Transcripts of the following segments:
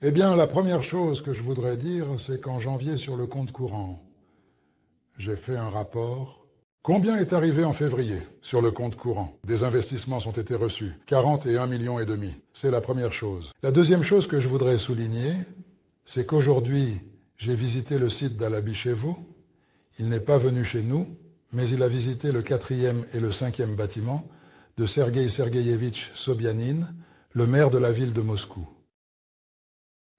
Eh bien, la première chose que je voudrais dire, c'est qu'en janvier, sur le compte courant, j'ai fait un rapport. Combien est arrivé en février sur le compte courant? Des investissements ont été reçus. 41,5 millions. C'est la première chose. La deuxième chose que je voudrais souligner, c'est qu'aujourd'hui, j'ai visité le site d'Alabichevo. Il n'est pas venu chez nous, mais il a visité le 4e et le 5e bâtiment de Sergueï Sergueïevitch Sobyanin, le maire de la ville de Moscou.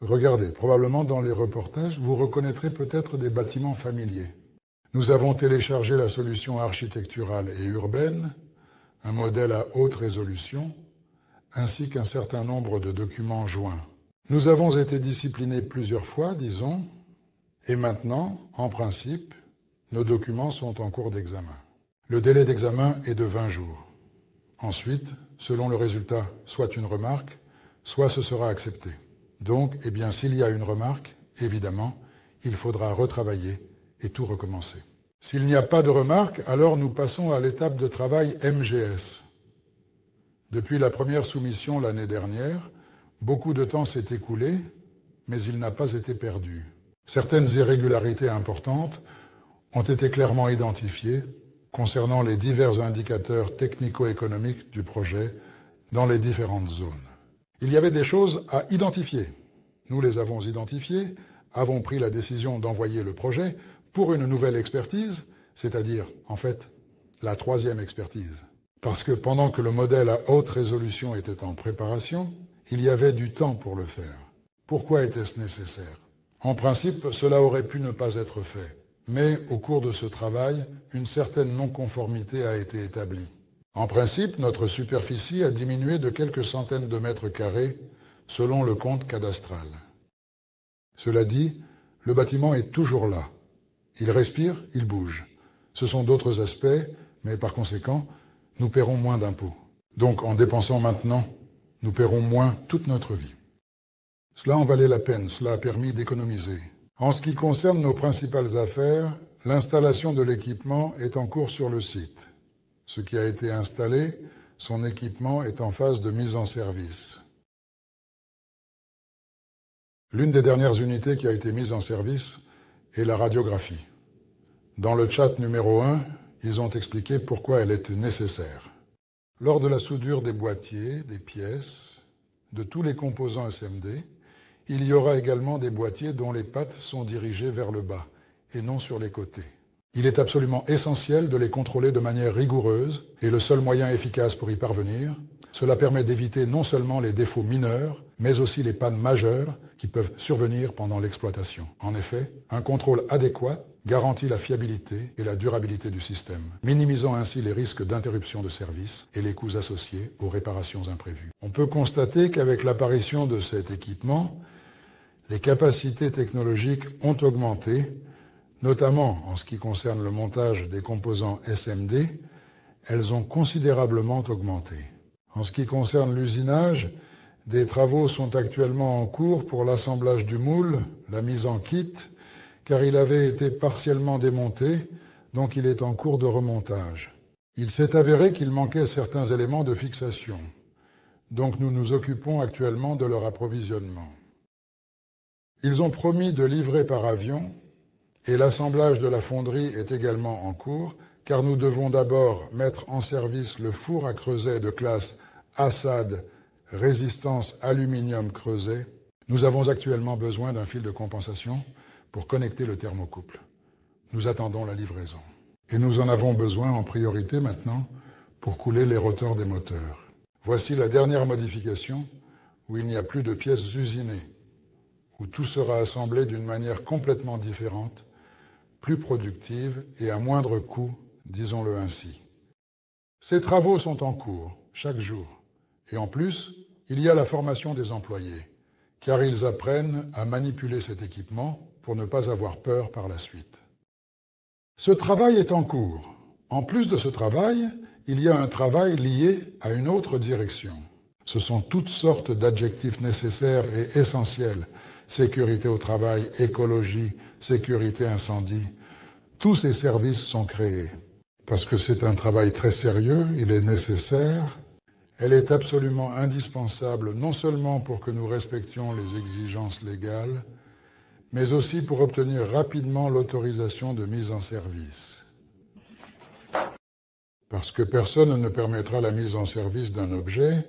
Regardez, probablement dans les reportages, vous reconnaîtrez peut-être des bâtiments familiers. Nous avons téléchargé la solution architecturale et urbaine, un modèle à haute résolution, ainsi qu'un certain nombre de documents joints. Nous avons été disciplinés plusieurs fois, disons, et maintenant, en principe, nos documents sont en cours d'examen. Le délai d'examen est de 20 jours. Ensuite, selon le résultat, soit une remarque, soit ce sera accepté. Donc, eh bien, s'il y a une remarque, évidemment, il faudra retravailler et tout recommencer. S'il n'y a pas de remarque, alors nous passons à l'étape de travail MGS. Depuis la première soumission l'année dernière, beaucoup de temps s'est écoulé, mais il n'a pas été perdu. Certaines irrégularités importantes ont été clairement identifiées concernant les divers indicateurs technico-économiques du projet dans les différentes zones. Il y avait des choses à identifier. Nous les avons identifiées, avons pris la décision d'envoyer le projet pour une nouvelle expertise, c'est-à-dire, en fait, la 3e expertise. Parce que pendant que le modèle à haute résolution était en préparation, il y avait du temps pour le faire. Pourquoi était-ce nécessaire? En principe, cela aurait pu ne pas être fait. Mais au cours de ce travail, une certaine non-conformité a été établie. En principe, notre superficie a diminué de quelques centaines de mètres carrés selon le compte cadastral. Cela dit, le bâtiment est toujours là. Il respire, il bouge. Ce sont d'autres aspects, mais par conséquent, nous paierons moins d'impôts. Donc, en dépensant maintenant, nous paierons moins toute notre vie. Cela en valait la peine, cela a permis d'économiser. En ce qui concerne nos principales affaires, l'installation de l'équipement est en cours sur le site. Ce qui a été installé, son équipement est en phase de mise en service. L'une des dernières unités qui a été mise en service est la radiographie. Dans le chat numéro 1, ils ont expliqué pourquoi elle était nécessaire. Lors de la soudure des boîtiers, des pièces, de tous les composants SMD, il y aura également des boîtiers dont les pattes sont dirigées vers le bas et non sur les côtés. Il est absolument essentiel de les contrôler de manière rigoureuse et le seul moyen efficace pour y parvenir, cela permet d'éviter non seulement les défauts mineurs, mais aussi les pannes majeures qui peuvent survenir pendant l'exploitation. En effet, un contrôle adéquat garantit la fiabilité et la durabilité du système, minimisant ainsi les risques d'interruption de service et les coûts associés aux réparations imprévues. On peut constater qu'avec l'apparition de cet équipement, les capacités technologiques ont augmenté, notamment en ce qui concerne le montage des composants SMD, elles ont considérablement augmenté. En ce qui concerne l'usinage, des travaux sont actuellement en cours pour l'assemblage du moule, la mise en kit, car il avait été partiellement démonté, donc il est en cours de remontage. Il s'est avéré qu'il manquait certains éléments de fixation, donc nous nous occupons actuellement de leur approvisionnement. Ils ont promis de livrer par avion, et l'assemblage de la fonderie est également en cours, car nous devons d'abord mettre en service le four à creuset de classe Assad résistance aluminium creuset. Nous avons actuellement besoin d'un fil de compensation pour connecter le thermocouple. Nous attendons la livraison. Et nous en avons besoin en priorité maintenant pour couler les rotors des moteurs. Voici la dernière modification où il n'y a plus de pièces usinées, où tout sera assemblé d'une manière complètement différente, plus productive et à moindre coût, disons-le ainsi. Ces travaux sont en cours, chaque jour. Et en plus, il y a la formation des employés, car ils apprennent à manipuler cet équipement pour ne pas avoir peur par la suite. Ce travail est en cours. En plus de ce travail, il y a un travail lié à une autre direction. Ce sont toutes sortes d'adjectifs nécessaires et essentiels. Sécurité au travail, écologie, sécurité incendie. Tous ces services sont créés. Parce que c'est un travail très sérieux, il est nécessaire. Elle est absolument indispensable non seulement pour que nous respections les exigences légales, mais aussi pour obtenir rapidement l'autorisation de mise en service. Parce que personne ne permettra la mise en service d'un objet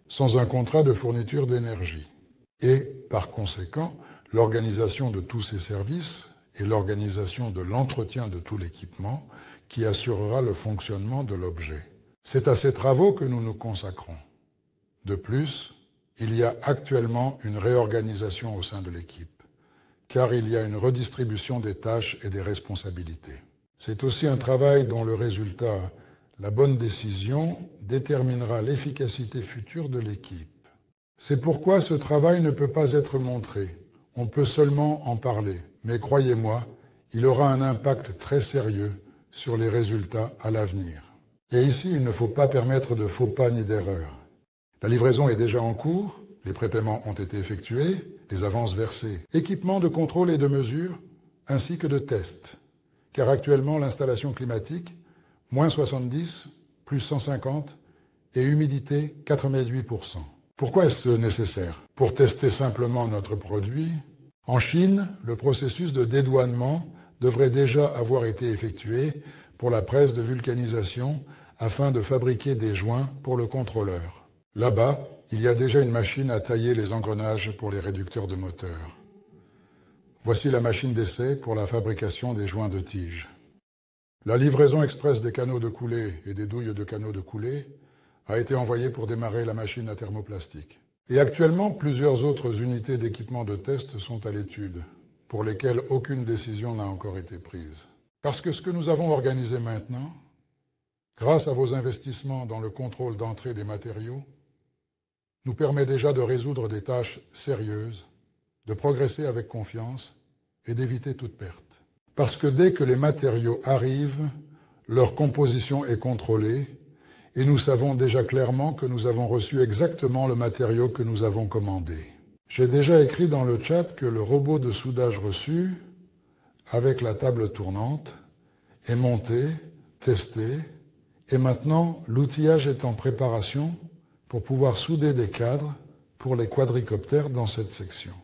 sans un contrat de fourniture d'énergie. Et, par conséquent, l'organisation de tous ces services et l'organisation de l'entretien de tout l'équipement qui assurera le fonctionnement de l'objet. C'est à ces travaux que nous nous consacrons. De plus, il y a actuellement une réorganisation au sein de l'équipe, car il y a une redistribution des tâches et des responsabilités. C'est aussi un travail dont le résultat, la bonne décision, déterminera l'efficacité future de l'équipe. C'est pourquoi ce travail ne peut pas être montré. On peut seulement en parler. Mais croyez-moi, il aura un impact très sérieux sur les résultats à l'avenir. Et ici, il ne faut pas permettre de faux pas ni d'erreurs. La livraison est déjà en cours, les prépaiements ont été effectués, les avances versées. Équipement de contrôle et de mesure, ainsi que de tests. Car actuellement, l'installation climatique, moins 70, plus 150, et humidité 88%. Pourquoi est-ce nécessaire? Pour tester simplement notre produit. En Chine, le processus de dédouanement devrait déjà avoir été effectué pour la presse de vulcanisation afin de fabriquer des joints pour le contrôleur. Là-bas, il y a déjà une machine à tailler les engrenages pour les réducteurs de moteur. Voici la machine d'essai pour la fabrication des joints de tige. La livraison express des canaux de coulée et des douilles de canaux de coulée a été envoyée pour démarrer la machine à thermoplastique. Et actuellement, plusieurs autres unités d'équipement de test sont à l'étude, pour lesquelles aucune décision n'a encore été prise. Parce que ce que nous avons organisé maintenant, grâce à vos investissements dans le contrôle d'entrée des matériaux, nous permet déjà de résoudre des tâches sérieuses, de progresser avec confiance et d'éviter toute perte. Parce que dès que les matériaux arrivent, leur composition est contrôlée et nous savons déjà clairement que nous avons reçu exactement le matériau que nous avons commandé. J'ai déjà écrit dans le chat que le robot de soudage reçu, avec la table tournante, est monté, testé, et maintenant l'outillage est en préparation pour pouvoir souder des cadres pour les quadricoptères dans cette section.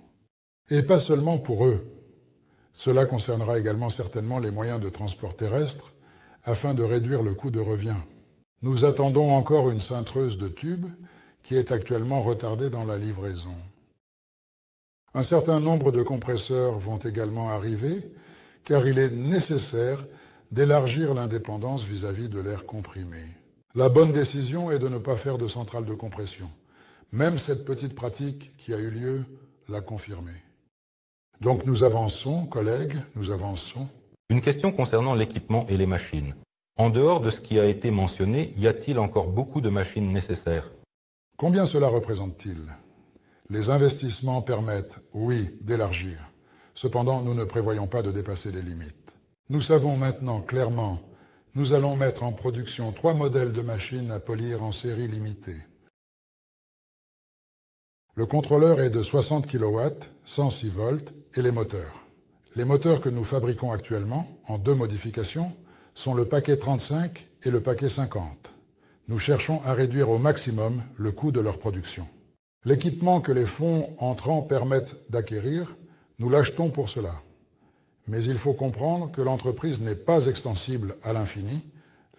Et pas seulement pour eux. Cela concernera également certainement les moyens de transport terrestre afin de réduire le coût de revient. Nous attendons encore une cintreuse de tubes qui est actuellement retardée dans la livraison. Un certain nombre de compresseurs vont également arriver car il est nécessaire d'élargir l'indépendance vis-à-vis de l'air comprimé. La bonne décision est de ne pas faire de centrale de compression. Même cette petite pratique qui a eu lieu l'a confirmé. Donc nous avançons, collègues, nous avançons. Une question concernant l'équipement et les machines. En dehors de ce qui a été mentionné, y a-t-il encore beaucoup de machines nécessaires? Combien cela représente-t-il? Les investissements permettent, oui, d'élargir. Cependant, nous ne prévoyons pas de dépasser les limites. Nous savons maintenant clairement, nous allons mettre en production 3 modèles de machines à polir en série limitée. Le contrôleur est de 60 kW, 106 volts, et les moteurs. Les moteurs que nous fabriquons actuellement, en 2 modifications, sont le paquet 35 et le paquet 50. Nous cherchons à réduire au maximum le coût de leur production. L'équipement que les fonds entrants permettent d'acquérir, nous l'achetons pour cela. Mais il faut comprendre que l'entreprise n'est pas extensible à l'infini.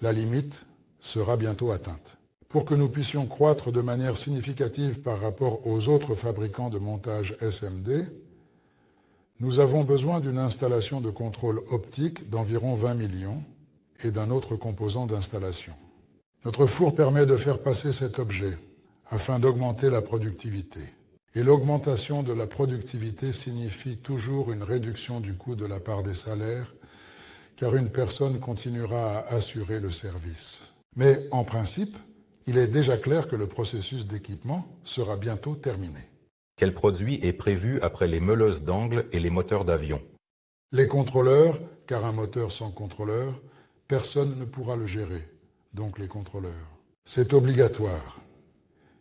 La limite sera bientôt atteinte. Pour que nous puissions croître de manière significative par rapport aux autres fabricants de montage SMD, nous avons besoin d'une installation de contrôle optique d'environ 20 millions et d'un autre composant d'installation. Notre four permet de faire passer cet objet afin d'augmenter la productivité. Et l'augmentation de la productivité signifie toujours une réduction du coût de la part des salaires, car une personne continuera à assurer le service. Mais en principe, il est déjà clair que le processus d'équipement sera bientôt terminé. Quel produit est prévu après les meuleuses d'angle et les moteurs d'avion? Les contrôleurs, car un moteur sans contrôleur, personne ne pourra le gérer, donc les contrôleurs. C'est obligatoire.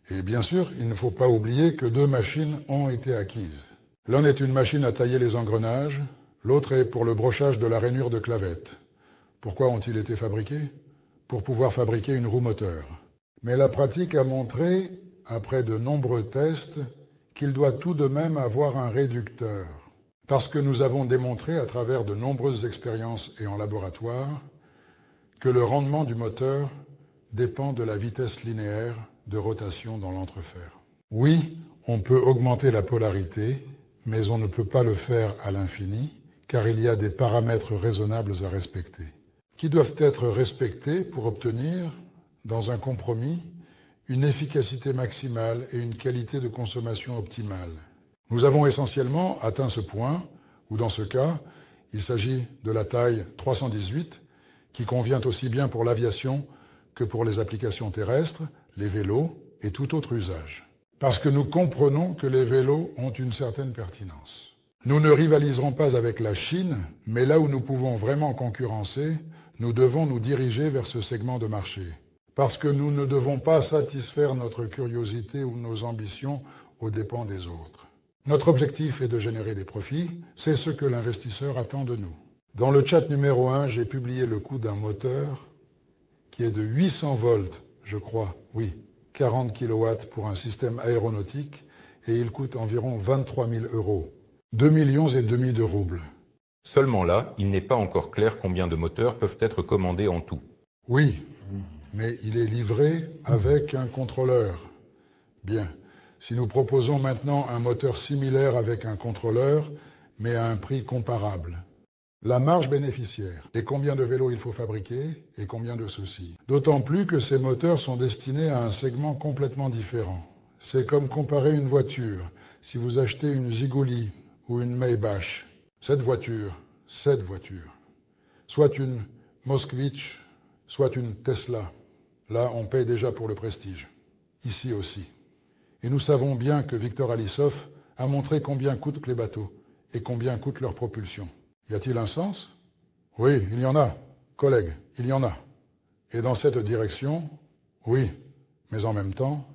Et bien sûr, il ne faut pas oublier que 2 machines ont été acquises. L'un est une machine à tailler les engrenages, l'autre est pour le brochage de la rainure de clavette. Pourquoi ont-ils été fabriqués? Pour pouvoir fabriquer une roue moteur. Mais la pratique a montré, après de nombreux tests, qu'il doit tout de même avoir un réducteur. Parce que nous avons démontré, à travers de nombreuses expériences et en laboratoire, que le rendement du moteur dépend de la vitesse linéaire de rotation dans l'entrefer. Oui, on peut augmenter la polarité, mais on ne peut pas le faire à l'infini, car il y a des paramètres raisonnables à respecter, qui doivent être respectés pour obtenir, dans un compromis, une efficacité maximale et une qualité de consommation optimale. Nous avons essentiellement atteint ce point, où dans ce cas, il s'agit de la taille 318, qui convient aussi bien pour l'aviation que pour les applications terrestres, les vélos et tout autre usage. Parce que nous comprenons que les vélos ont une certaine pertinence. Nous ne rivaliserons pas avec la Chine, mais là où nous pouvons vraiment concurrencer, nous devons nous diriger vers ce segment de marché. Parce que nous ne devons pas satisfaire notre curiosité ou nos ambitions aux dépens des autres. Notre objectif est de générer des profits, c'est ce que l'investisseur attend de nous. Dans le chat numéro 1, j'ai publié le coût d'un moteur qui est de 800 volts, je crois, oui, 40 kW pour un système aéronautique, et il coûte environ 23 000 €, 2,5 millions de roubles. Seulement là, il n'est pas encore clair combien de moteurs peuvent être commandés en tout. Oui, mais il est livré avec un contrôleur. Bien, si nous proposons maintenant un moteur similaire avec un contrôleur, mais à un prix comparable, la marge bénéficiaire, et combien de vélos il faut fabriquer, et combien de ceux-ci. D'autant plus que ces moteurs sont destinés à un segment complètement différent. C'est comme comparer une voiture. Si vous achetez une Ziguli ou une Maybach, cette voiture, soit une Moskvitch, soit une Tesla, là on paye déjà pour le prestige. Ici aussi. Et nous savons bien que Victor Alisov a montré combien coûtent les bateaux et combien coûte leur propulsion. Y a-t-il un sens? Oui, il y en a. Collègues, il y en a. Et dans cette direction, oui. Mais en même temps,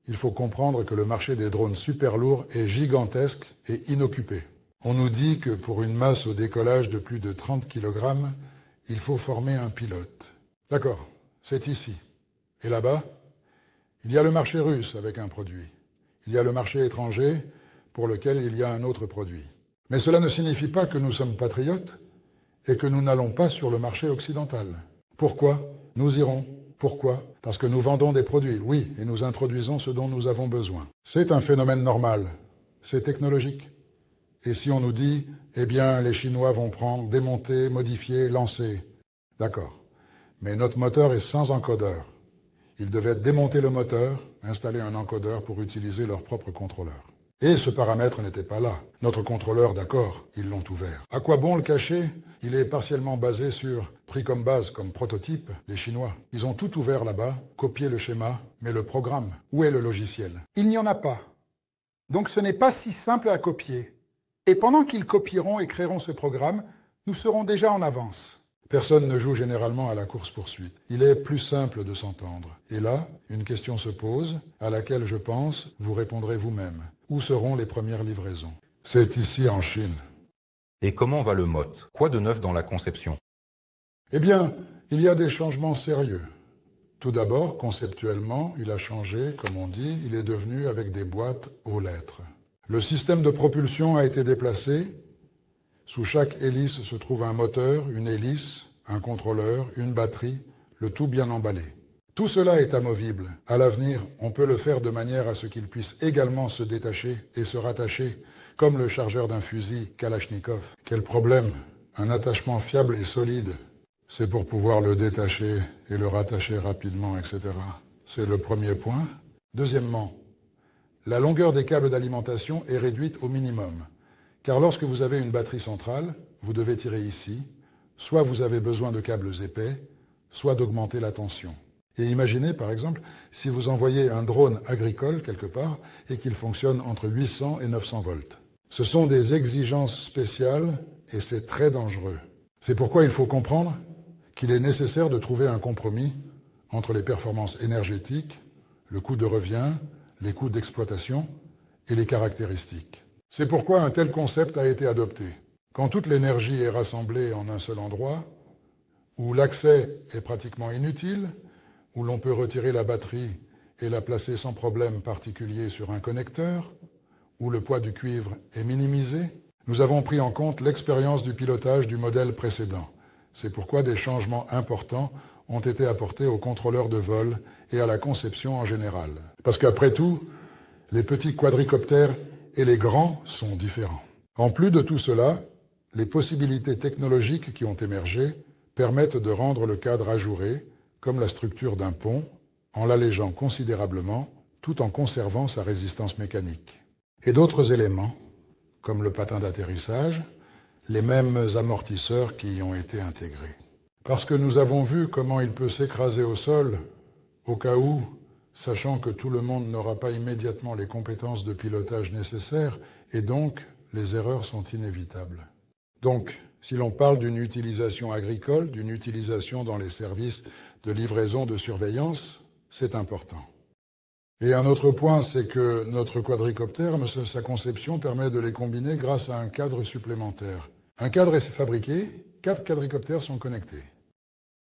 il faut comprendre que le marché des drones super lourds est gigantesque et inoccupé. On nous dit que pour une masse au décollage de plus de 30 kg, il faut former un pilote. D'accord, c'est ici. Et là-bas, il y a le marché russe avec un produit. Il y a le marché étranger pour lequel il y a un autre produit. Mais cela ne signifie pas que nous sommes patriotes et que nous n'allons pas sur le marché occidental. Pourquoi? Nous irons. Pourquoi? Parce que nous vendons des produits, oui, et nous introduisons ce dont nous avons besoin. C'est un phénomène normal. C'est technologique. Et si on nous dit, eh bien, les Chinois vont prendre, démonter, modifier, lancer. D'accord. Mais notre moteur est sans encodeur. Ils devaient démonter le moteur, installer un encodeur pour utiliser leur propre contrôleur. Et ce paramètre n'était pas là. Notre contrôleur, d'accord, ils l'ont ouvert. À quoi bon le cacher? Il est partiellement basé sur, pris comme base, comme prototype, les Chinois. Ils ont tout ouvert là-bas, copié le schéma, mais le programme, où est le logiciel? Il n'y en a pas. Donc ce n'est pas si simple à copier. Et pendant qu'ils copieront et créeront ce programme, nous serons déjà en avance. Personne ne joue généralement à la course-poursuite. Il est plus simple de s'entendre. Et là, une question se pose, à laquelle je pense, vous répondrez vous-même. Où seront les premières livraisons? C'est ici en Chine. Et comment va le MOT? Quoi de neuf dans la conception? Eh bien, il y a des changements sérieux. Tout d'abord, conceptuellement, il a changé, comme on dit, il est devenu avec des boîtes aux lettres. Le système de propulsion a été déplacé. Sous chaque hélice se trouve un moteur, une hélice, un contrôleur, une batterie, le tout bien emballé. Tout cela est amovible. À l'avenir, on peut le faire de manière à ce qu'il puisse également se détacher et se rattacher, comme le chargeur d'un fusil Kalachnikov. Quel problème? Un attachement fiable et solide. C'est pour pouvoir le détacher et le rattacher rapidement, etc. C'est le premier point. Deuxièmement, la longueur des câbles d'alimentation est réduite au minimum. Car lorsque vous avez une batterie centrale, vous devez tirer ici, soit vous avez besoin de câbles épais, soit d'augmenter la tension. Et imaginez, par exemple, si vous envoyez un drone agricole quelque part et qu'il fonctionne entre 800 et 900 volts. Ce sont des exigences spéciales et c'est très dangereux. C'est pourquoi il faut comprendre qu'il est nécessaire de trouver un compromis entre les performances énergétiques, le coût de revient, les coûts d'exploitation et les caractéristiques. C'est pourquoi un tel concept a été adopté. Quand toute l'énergie est rassemblée en un seul endroit, où l'accès est pratiquement inutile, où l'on peut retirer la batterie et la placer sans problème particulier sur un connecteur, où le poids du cuivre est minimisé, nous avons pris en compte l'expérience du pilotage du modèle précédent. C'est pourquoi des changements importants ont été apportés aux contrôleurs de vol et à la conception en général. Parce qu'après tout, les petits quadricoptères et les grands sont différents. En plus de tout cela, les possibilités technologiques qui ont émergé permettent de rendre le cadre ajouré, comme la structure d'un pont, en l'allégeant considérablement, tout en conservant sa résistance mécanique. Et d'autres éléments, comme le patin d'atterrissage, les mêmes amortisseurs qui y ont été intégrés. Parce que nous avons vu comment il peut s'écraser au sol, au cas où, sachant que tout le monde n'aura pas immédiatement les compétences de pilotage nécessaires, et donc les erreurs sont inévitables. Donc, si l'on parle d'une utilisation agricole, d'une utilisation dans les services de livraison de surveillance, c'est important. Et un autre point, c'est que notre quadricoptère, sa conception permet de les combiner grâce à un cadre supplémentaire. Un cadre est fabriqué, 4 quadricoptères sont connectés.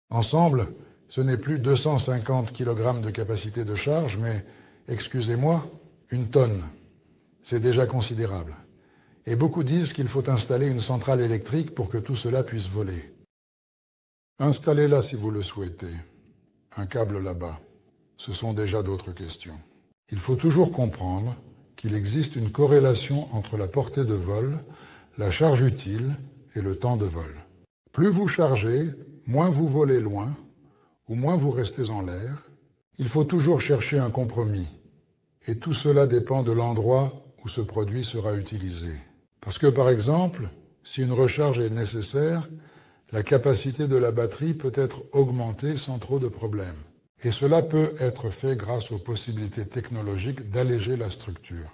Ensemble, ce n'est plus 250 kg de capacité de charge, mais, excusez-moi, 1 tonne. C'est déjà considérable. Et beaucoup disent qu'il faut installer une centrale électrique pour que tout cela puisse voler. Installez-la si vous le souhaitez. Un câble là-bas. Ce sont déjà d'autres questions. Il faut toujours comprendre qu'il existe une corrélation entre la portée de vol, la charge utile et le temps de vol. Plus vous chargez, moins vous volez loin, ou moins vous restez en l'air. Il faut toujours chercher un compromis. Et tout cela dépend de l'endroit où ce produit sera utilisé. Parce que, par exemple, si une recharge est nécessaire, la capacité de la batterie peut être augmentée sans trop de problèmes. Et cela peut être fait grâce aux possibilités technologiques d'alléger la structure.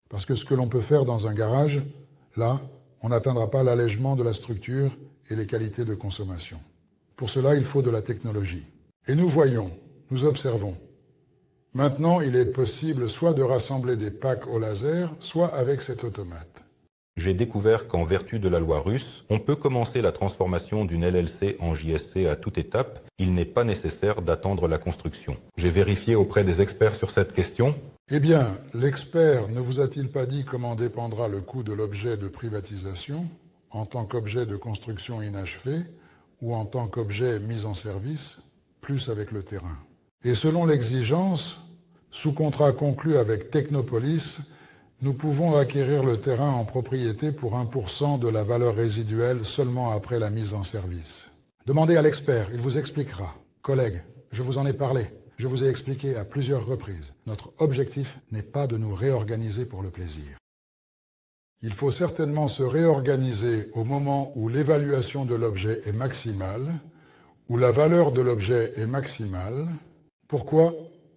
Parce que ce que l'on peut faire dans un garage, là, on n'atteindra pas l'allègement de la structure et les qualités de consommation. Pour cela, il faut de la technologie. Et nous voyons, nous observons. Maintenant, il est possible soit de rassembler des packs au laser, soit avec cet automate. J'ai découvert qu'en vertu de la loi russe, on peut commencer la transformation d'une LLC en JSC à toute étape. Il n'est pas nécessaire d'attendre la construction. J'ai vérifié auprès des experts sur cette question. Eh bien, l'expert ne vous a-t-il pas dit comment dépendra le coût de l'objet de privatisation en tant qu'objet de construction inachevé ou en tant qu'objet mis en service, plus avec le terrain? Et selon l'exigence, sous contrat conclu avec Technopolis, nous pouvons acquérir le terrain en propriété pour 1% de la valeur résiduelle seulement après la mise en service. Demandez à l'expert, il vous expliquera. Collègues, je vous en ai parlé. Je vous ai expliqué à plusieurs reprises. Notre objectif n'est pas de nous réorganiser pour le plaisir. Il faut certainement se réorganiser au moment où l'évaluation de l'objet est maximale, où la valeur de l'objet est maximale. Pourquoi?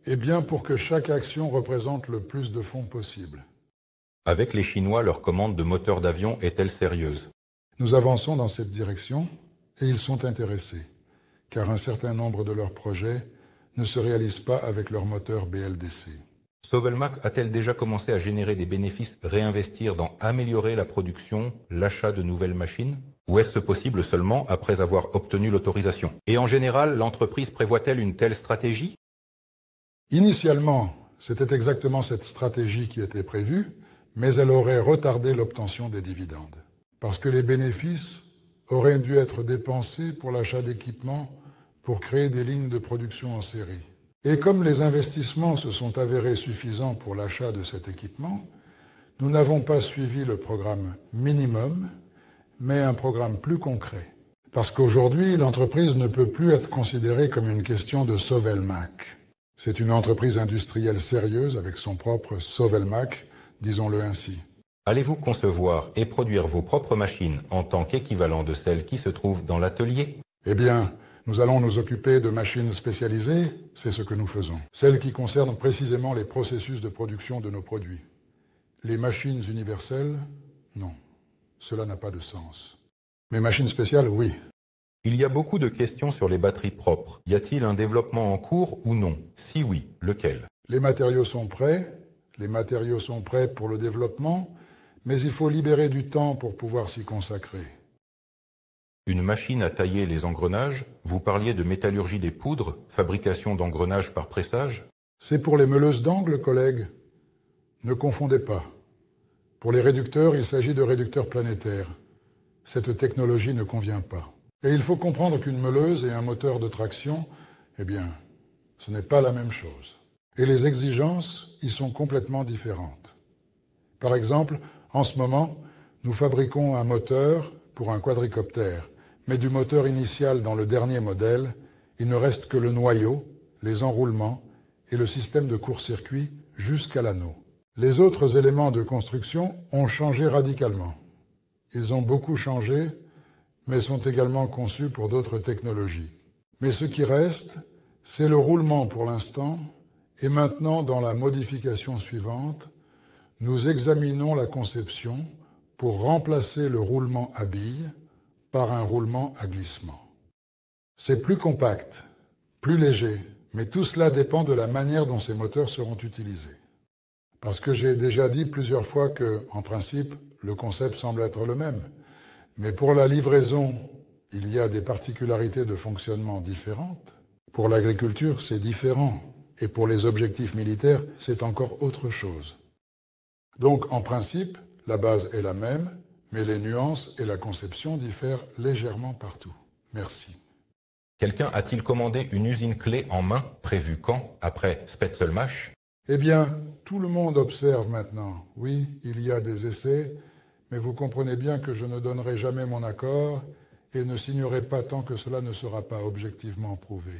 Eh bien pour que chaque action représente le plus de fonds possible. Avec les Chinois, leur commande de moteurs d'avion est-elle sérieuse? Nous avançons dans cette direction et ils sont intéressés, car un certain nombre de leurs projets ne se réalisent pas avec leur moteur BLDC. Sovelmac a-t-elle déjà commencé à générer des bénéfices, réinvestir dans améliorer la production, l'achat de nouvelles machines? Ou est-ce possible seulement après avoir obtenu l'autorisation? Et en général, l'entreprise prévoit-elle une telle stratégie? Initialement, c'était exactement cette stratégie qui était prévue, mais elle aurait retardé l'obtention des dividendes. Parce que les bénéfices auraient dû être dépensés pour l'achat d'équipements pour créer des lignes de production en série. Et comme les investissements se sont avérés suffisants pour l'achat de cet équipement, nous n'avons pas suivi le programme minimum, mais un programme plus concret. Parce qu'aujourd'hui, l'entreprise ne peut plus être considérée comme une question de Sovelmac. C'est une entreprise industrielle sérieuse avec son propre Sovelmac, disons-le ainsi. Allez-vous concevoir et produire vos propres machines en tant qu'équivalent de celles qui se trouvent dans l'atelier? Eh bien, nous allons nous occuper de machines spécialisées, c'est ce que nous faisons. Celles qui concernent précisément les processus de production de nos produits. Les machines universelles, non. Cela n'a pas de sens. Mais machines spéciales, oui. Il y a beaucoup de questions sur les batteries propres. Y a-t-il un développement en cours ou non? Si oui, lequel? Les matériaux sont prêts. Les matériaux sont prêts pour le développement, mais il faut libérer du temps pour pouvoir s'y consacrer. Une machine à tailler les engrenages, vous parliez de métallurgie des poudres, fabrication d'engrenages par pressage. C'est pour les meuleuses d'angles, collègues. Ne confondez pas. Pour les réducteurs, il s'agit de réducteurs planétaires. Cette technologie ne convient pas. Et il faut comprendre qu'une meuleuse et un moteur de traction, eh bien, ce n'est pas la même chose. Et les exigences y sont complètement différentes. Par exemple, en ce moment, nous fabriquons un moteur pour un quadricoptère, mais du moteur initial dans le dernier modèle, il ne reste que le noyau, les enroulements et le système de court-circuit jusqu'à l'anneau. Les autres éléments de construction ont changé radicalement. Ils ont beaucoup changé, mais sont également conçus pour d'autres technologies. Mais ce qui reste, c'est le roulement pour l'instant, et maintenant, dans la modification suivante, nous examinons la conception pour remplacer le roulement à billes par un roulement à glissement. C'est plus compact, plus léger, mais tout cela dépend de la manière dont ces moteurs seront utilisés. Parce que j'ai déjà dit plusieurs fois que, en principe, le concept semble être le même. Mais pour la livraison, il y a des particularités de fonctionnement différentes. Pour l'agriculture, c'est différent. Et pour les objectifs militaires, c'est encore autre chose. Donc, en principe, la base est la même, mais les nuances et la conception diffèrent légèrement partout. Merci. Quelqu'un a-t-il commandé une usine clé en main, prévue quand, après Spetselmash? Eh bien, tout le monde observe maintenant. Oui, il y a des essais, mais vous comprenez bien que je ne donnerai jamais mon accord et ne signerai pas tant que cela ne sera pas objectivement prouvé.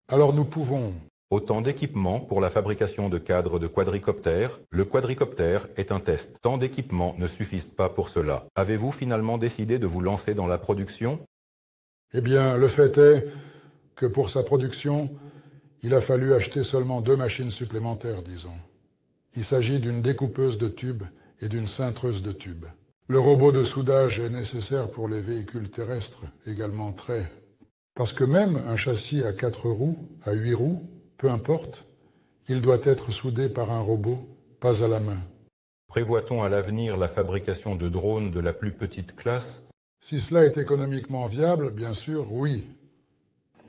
Alors nous pouvons... Autant d'équipements pour la fabrication de cadres de quadricoptères. Le quadricoptère est un test. Tant d'équipements ne suffisent pas pour cela. Avez-vous finalement décidé de vous lancer dans la production? Eh bien, le fait est que pour sa production, il a fallu acheter seulement 2 machines supplémentaires, disons. Il s'agit d'une découpeuse de tubes et d'une cintreuse de tubes. Le robot de soudage est nécessaire pour les véhicules terrestres, également très. Parce que même un châssis à 4 roues, à 8 roues, peu importe, il doit être soudé par un robot, pas à la main. Prévoit-on à l'avenir la fabrication de drones de la plus petite classe? Si cela est économiquement viable, bien sûr, oui.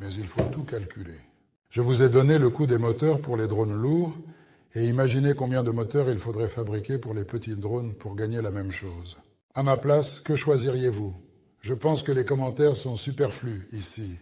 Mais il faut tout calculer. Je vous ai donné le coût des moteurs pour les drones lourds, et imaginez combien de moteurs il faudrait fabriquer pour les petits drones pour gagner la même chose. À ma place, que choisiriez-vous? Je pense que les commentaires sont superflus ici.